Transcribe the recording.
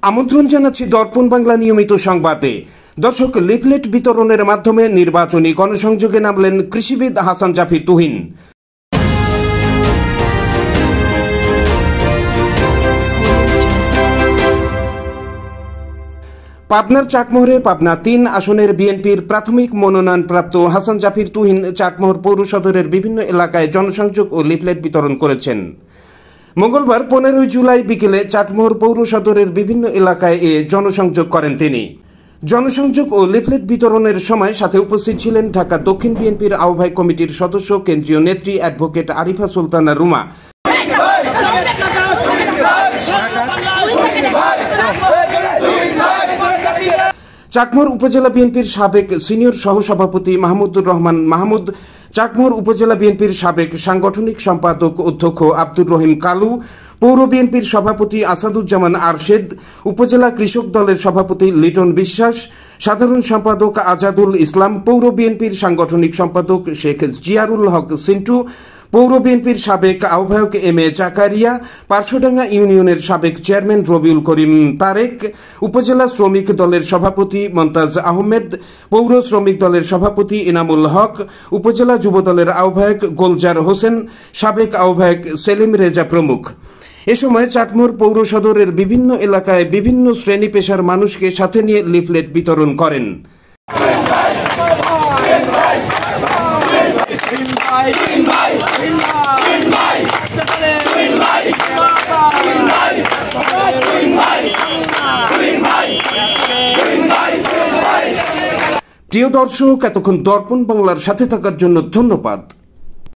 আমন্ত্রণ জানাচ্ছি দর্পণ বাংলা নিয়মিত সংবাদে। দর্শক, লিফলেট বিতরণের মাধ্যমে নির্বাচনী গণসংযোগে নামলেন কৃষিবিদ হাসান জাফির তুহিন। পাবনার চাটমোহরে পাবনা ৩ আসনের বিএনপির প্রাথমিক মনোনয়নপ্রাপ্ত হাসান জাফির তুহিন চাটমোহর পৌর সদরের বিভিন্ন এলাকায় জনসংযোগ ও লিফলেট বিতরণ করেছেন। মঙ্গলবার ১৫ জুলাই বিকেলে চাটমোহর পৌর সদরের বিভিন্ন এলাকায় জনসংযোগ করেন তিনি। জনসংযোগ ও লিফলেট বিতরণের সময় সাথে উপস্থিত ছিলেন ঢাকা দক্ষিণ বিএনপির আহ্বায়ক কমিটির সদস্য কেন্দ্রীয় নেত্রী অ্যাডভোকেট আরিফা সুলতানা রুমা, চাটমোহর উপজেলা বিএনপির সাবেক সিনিয়র সহসভাপতি মাহমুদুর রহমান মাহমুদ, চাটমোহর উপজেলা বিএনপির সাবেক সাংগঠনিক সম্পাদক অধ্যক্ষ আব্দুর রহিম কালু, পৌর বিএনপির সভাপতি আসাদুজ্জামান আরশেদ, উপজেলা কৃষক দলের সভাপতি লিটন বিশ্বাস, সাধারণ সম্পাদক আজাদুল ইসলাম, পৌর বিএনপির সাংগঠনিক সম্পাদক শেখ জিয়ারুল হক সিন্টু, পৌর বিএনপির সাবেক আহ্বায়ক এম এ জাকারিয়া, পার্শ্বডাঙ্গা ইউনিয়নের সাবেক চেয়ারম্যান রবিউল করিম তারেক, উপজেলা শ্রমিক দলের সভাপতি মমতাজ আহমেদ, পৌর শ্রমিক দলের সভাপতি ইনামুল হক, উপজেলা যুব দলের আহ্বায়ক গোলজার হোসেন, সাবেক আহ্বায়ক সেলিম রেজা প্রমুখ। এ সময় চাটমোহর পৌর সদরের বিভিন্ন এলাকায় বিভিন্ন শ্রেণী পেশার মানুষকে সাথে নিয়ে লিফলেট বিতরণ করেন। প্রিয় দর্শক, এতক্ষণ দর্পণ বাংলার সাথে থাকার জন্য ধন্যবাদ।